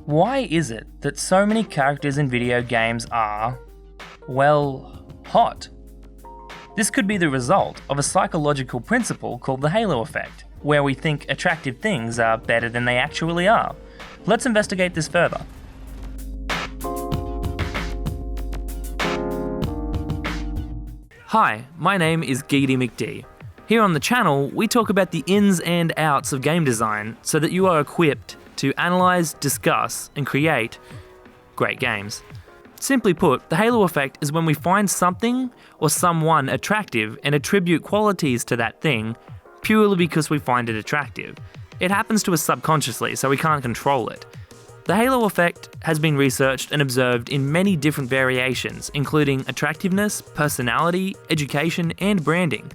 Why is it that so many characters in video games are, well, hot? This could be the result of a psychological principle called the Halo Effect, where we think attractive things are better than they actually are. Let's investigate this further. Hi, my name is Geedy McD. Here on the channel, we talk about the ins and outs of game design so that you are equipped to analyze, discuss, and create great games. Simply put, the Halo effect is when we find something or someone attractive and attribute qualities to that thing purely because we find it attractive. It happens to us subconsciously, so we can't control it. The Halo effect has been researched and observed in many different variations, including attractiveness, personality, education, and branding.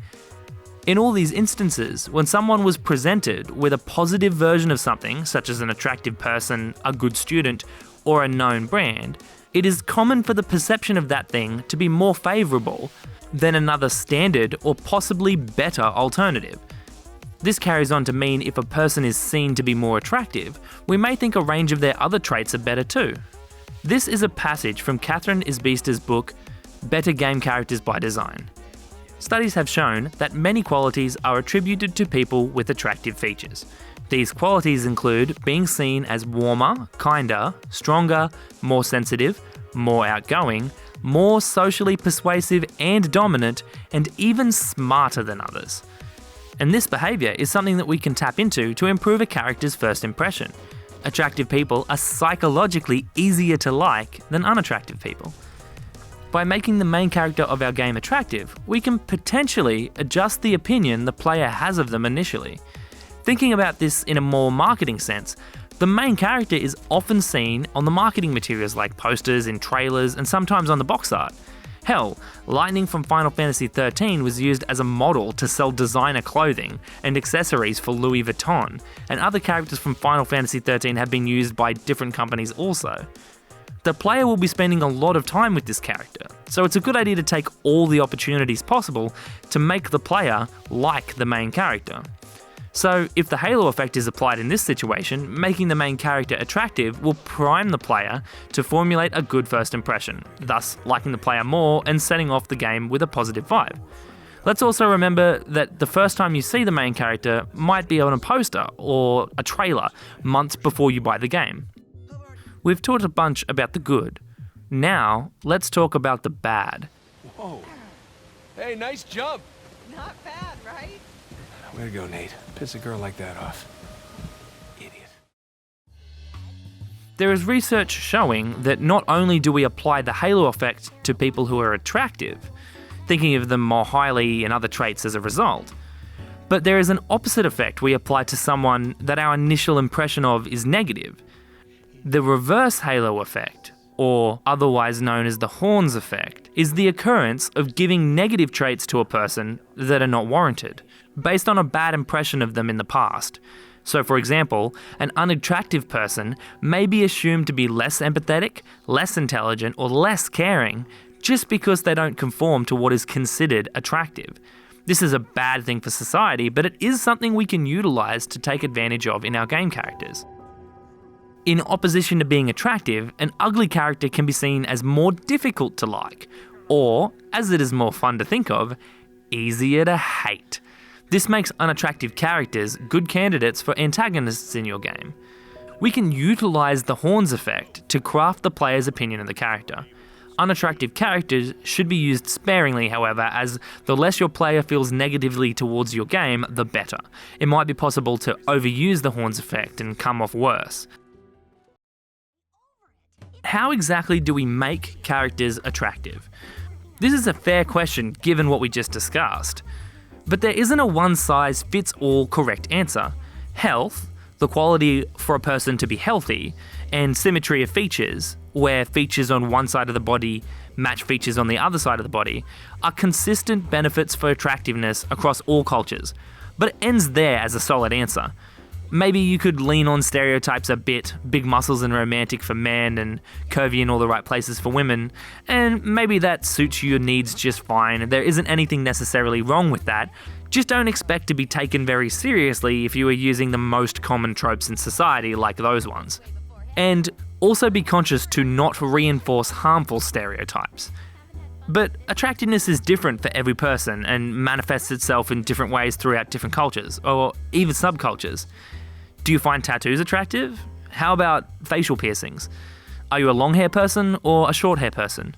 In all these instances, when someone was presented with a positive version of something, such as an attractive person, a good student, or a known brand, it is common for the perception of that thing to be more favourable than another standard or possibly better alternative. This carries on to mean if a person is seen to be more attractive, we may think a range of their other traits are better too. This is a passage from Catherine Isbister's book, Better Game Characters by Design. Studies have shown that many qualities are attributed to people with attractive features. These qualities include being seen as warmer, kinder, stronger, more sensitive, more outgoing, more socially persuasive and dominant, and even smarter than others. And this behaviour is something that we can tap into to improve a character's first impression. Attractive people are psychologically easier to like than unattractive people. By making the main character of our game attractive, we can potentially adjust the opinion the player has of them initially. Thinking about this in a more marketing sense, the main character is often seen on the marketing materials like posters and trailers and sometimes on the box art. Hell, Lightning from Final Fantasy XIII was used as a model to sell designer clothing and accessories for Louis Vuitton, and other characters from Final Fantasy XIII have been used by different companies also. The player will be spending a lot of time with this character, so it's a good idea to take all the opportunities possible to make the player like the main character. So if the Halo effect is applied in this situation, making the main character attractive will prime the player to formulate a good first impression, thus liking the player more and setting off the game with a positive vibe. Let's also remember that the first time you see the main character might be on a poster or a trailer months before you buy the game. We've talked a bunch about the good. Now, let's talk about the bad. Whoa. Hey, nice jump. Not bad, right? Way to go, Nate. Piss a girl like that off. Idiot. There is research showing that not only do we apply the Halo effect to people who are attractive, thinking of them more highly and other traits as a result, but there is an opposite effect we apply to someone that our initial impression of is negative. The reverse Halo effect, or otherwise known as the horns effect, is the occurrence of giving negative traits to a person that are not warranted, based on a bad impression of them in the past. So for example, an unattractive person may be assumed to be less empathetic, less intelligent, or less caring just because they don't conform to what is considered attractive. This is a bad thing for society, but it is something we can utilise to take advantage of in our game characters. In opposition to being attractive, an ugly character can be seen as more difficult to like, or, as it is more fun to think of, easier to hate. This makes unattractive characters good candidates for antagonists in your game. We can utilise the horns effect to craft the player's opinion of the character. Unattractive characters should be used sparingly, however, as the less your player feels negatively towards your game, the better. It might be possible to overuse the horns effect and come off worse. How exactly do we make characters attractive? This is a fair question given what we just discussed. But there isn't a one-size-fits-all correct answer. Health, the quality for a person to be healthy, and symmetry of features, where features on one side of the body match features on the other side of the body, are consistent benefits for attractiveness across all cultures. But it ends there as a solid answer. Maybe you could lean on stereotypes a bit, big muscles and romantic for men and curvy in all the right places for women, and maybe that suits your needs just fine. There isn't anything necessarily wrong with that. Just don't expect to be taken very seriously if you are using the most common tropes in society like those ones. And also be conscious to not reinforce harmful stereotypes. But attractiveness is different for every person and manifests itself in different ways throughout different cultures, or even subcultures. Do you find tattoos attractive? How about facial piercings? Are you a long hair person or a short hair person?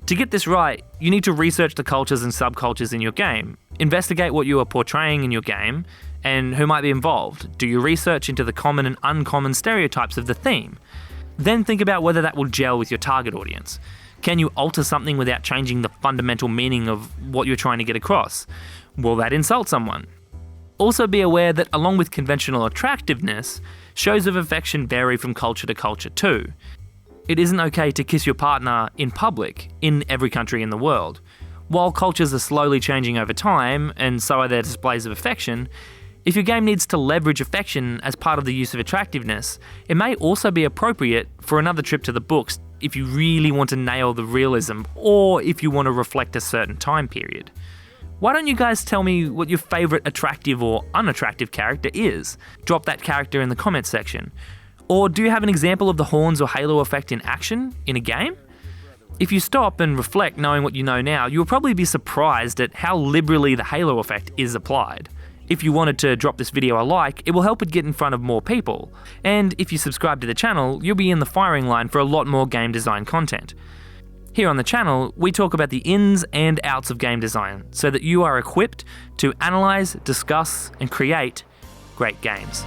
To get this right, you need to research the cultures and subcultures in your game, investigate what you are portraying in your game, and who might be involved. Do your research into the common and uncommon stereotypes of the theme. Then think about whether that will gel with your target audience. Can you alter something without changing the fundamental meaning of what you're trying to get across? Will that insult someone? Also be aware that along with conventional attractiveness, shows of affection vary from culture to culture too. It isn't okay to kiss your partner in public in every country in the world. While cultures are slowly changing over time, and so are their displays of affection, if your game needs to leverage affection as part of the use of attractiveness, it may also be appropriate for another trip to the books if you really want to nail the realism or if you want to reflect a certain time period. Why don't you guys tell me what your favourite attractive or unattractive character is? Drop that character in the comments section. Or do you have an example of the horns or halo effect in action in a game? If you stop and reflect knowing what you know now, you'll probably be surprised at how liberally the halo effect is applied. If you wanted to drop this video a like, it will help it get in front of more people. And if you subscribe to the channel, you'll be in the firing line for a lot more game design content. Here on the channel, we talk about the ins and outs of game design so that you are equipped to analyze, discuss, and create great games.